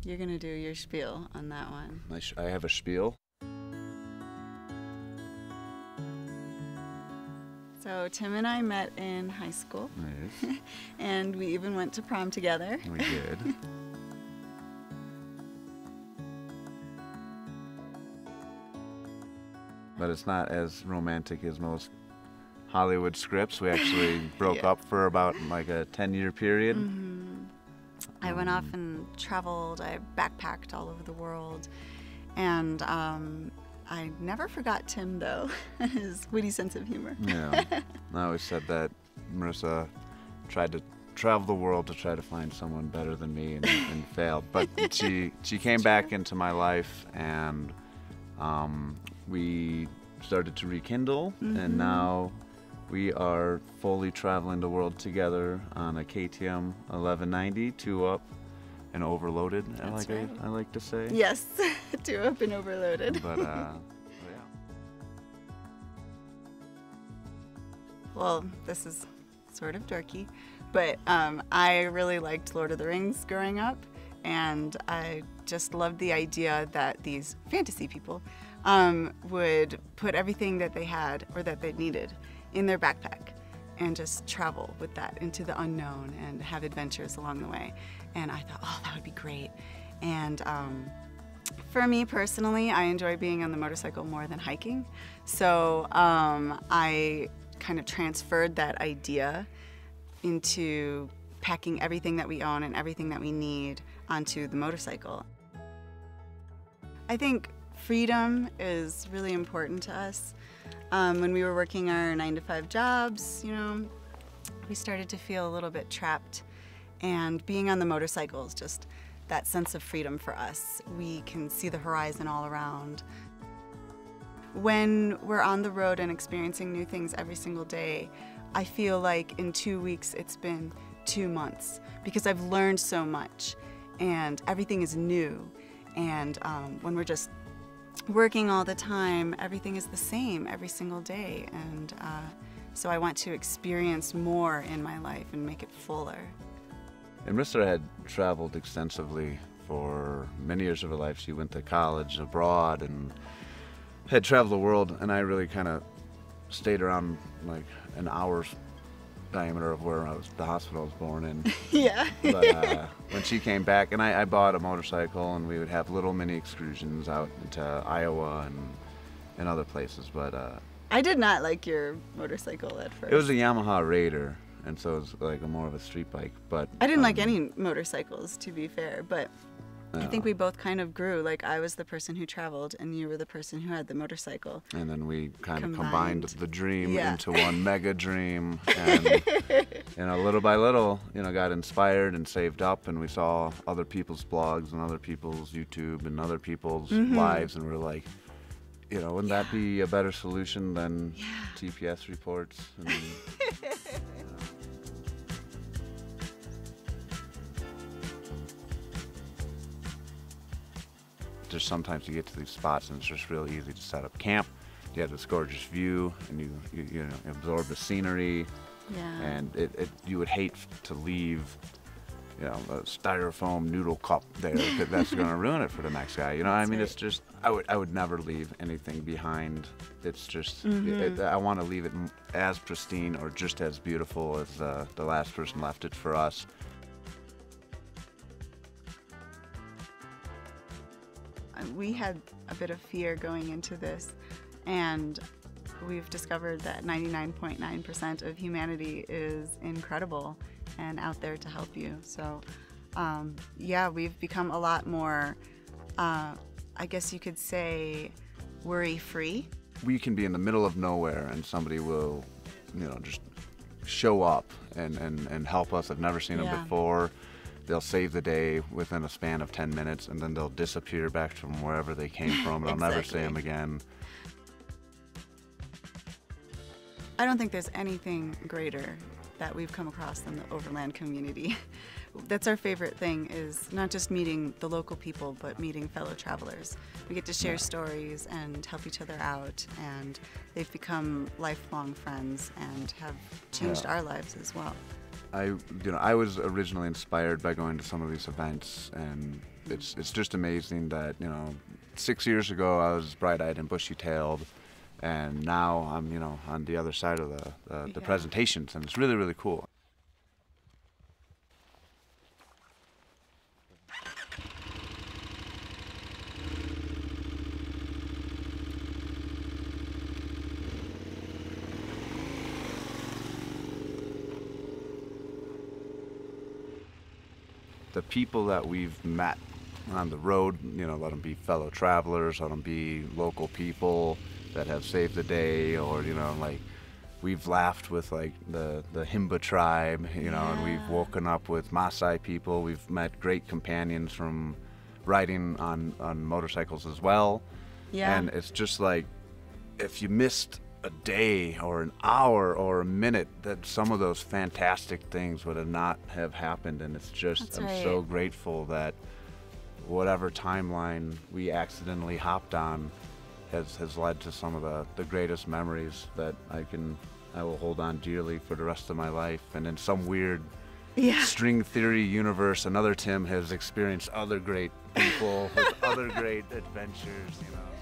you're going to do your spiel on that one. I have a spiel. So Tim and I met in high school. Nice. And we even went to prom together. We did. But it's not as romantic as most Hollywood scripts. We actually broke up for about like a 10-year period. I went off and traveled. I backpacked all over the world. And I never forgot Tim, though, his witty sense of humor. Yeah. I always said that Marisa tried to travel the world to try to find someone better than me and failed. But she came back into my life, and we started to rekindle, and now we are fully traveling the world together on a KTM 1190, 2-up and overloaded. That's right. I like to say. Yes, 2-up and overloaded. But yeah. Well, this is sort of dorky, but I really liked Lord of the Rings growing up, and I just loved the idea that these fantasy people would put everything that they had or that they needed in their backpack and just travel with that into the unknown and have adventures along the way. And I thought, oh, that would be great. And for me personally, I enjoy being on the motorcycle more than hiking. So I kind of transferred that idea into packing everything that we own and everything that we need onto the motorcycle. I think freedom is really important to us. When we were working our 9-to-5 jobs, you know, we started to feel a little bit trapped, and being on the motorcycle is just that sense of freedom for us. We can see the horizon all around. When we're on the road and experiencing new things every single day, I feel like in 2 weeks it's been 2 months, because I've learned so much and everything is new. And when we're just working all the time, everything is the same every single day. And so I want to experience more in my life and make it fuller. And Marisa had traveled extensively for many years of her life. She went to college abroad and had traveled the world, and I really kind of stayed around like an hour's diameter of where the hospital I was born in. Yeah. But when she came back, and I bought a motorcycle, and we would have little mini excursions out into Iowa and other places. But I did not like your motorcycle at first. it was a Yamaha Raider, and so it was like more of a street bike. But I didn't like any motorcycles, to be fair, but I think we both kind of grew. Like, I was the person who traveled, and you were the person who had the motorcycle. And then we kind of combined the dream into one mega dream. And, you know, little by little, you know, got inspired and saved up, and we saw other people's blogs and other people's YouTube and other people's lives, and we were like, you know, wouldn't that be a better solution than GPS reports? And, just sometimes you get to these spots and it's just real easy to set up camp. You have this gorgeous view, and you know, absorb the scenery. Yeah. And you would hate to leave, you know, a styrofoam noodle cup there, because that's going to ruin it for the next guy. You know, I mean, it's just I would never leave anything behind. It's just I want to leave it as pristine or just as beautiful as the last person left it for us. We had a bit of fear going into this, and we've discovered that 99.9% of humanity is incredible and out there to help you. So yeah, we've become a lot more, I guess you could say, worry-free. We can be in the middle of nowhere and somebody will, you know, just show up and help us. I've never seen them before. They'll save the day within a span of 10 minutes, and then they'll disappear back from wherever they came from, and I'll never see them again. I don't think there's anything greater that we've come across than the overland community. That's our favorite thing, is not just meeting the local people, but meeting fellow travelers. We get to share stories and help each other out, and they've become lifelong friends and have changed our lives as well. I was originally inspired by going to some of these events and it's just amazing that, you know, 6 years ago I was bright-eyed and bushy-tailed, and now I'm, you know, on the other side of the presentations, and it's really, really cool. The people that we've met on the road, you know, let them be fellow travelers, let them be local people that have saved the day, or, you know, like we've laughed with like the Himba tribe, you know, and we've woken up with Maasai people. We've met great companions from riding on motorcycles as well. Yeah. And it's just like, if you missed a day or an hour or a minute, that some of those fantastic things would have not have happened. And it's just, I'm so grateful that whatever timeline we accidentally hopped on has led to some of the greatest memories that I will hold on dearly for the rest of my life. And in some weird string theory universe, another Tim has experienced other great people with other great adventures, you know.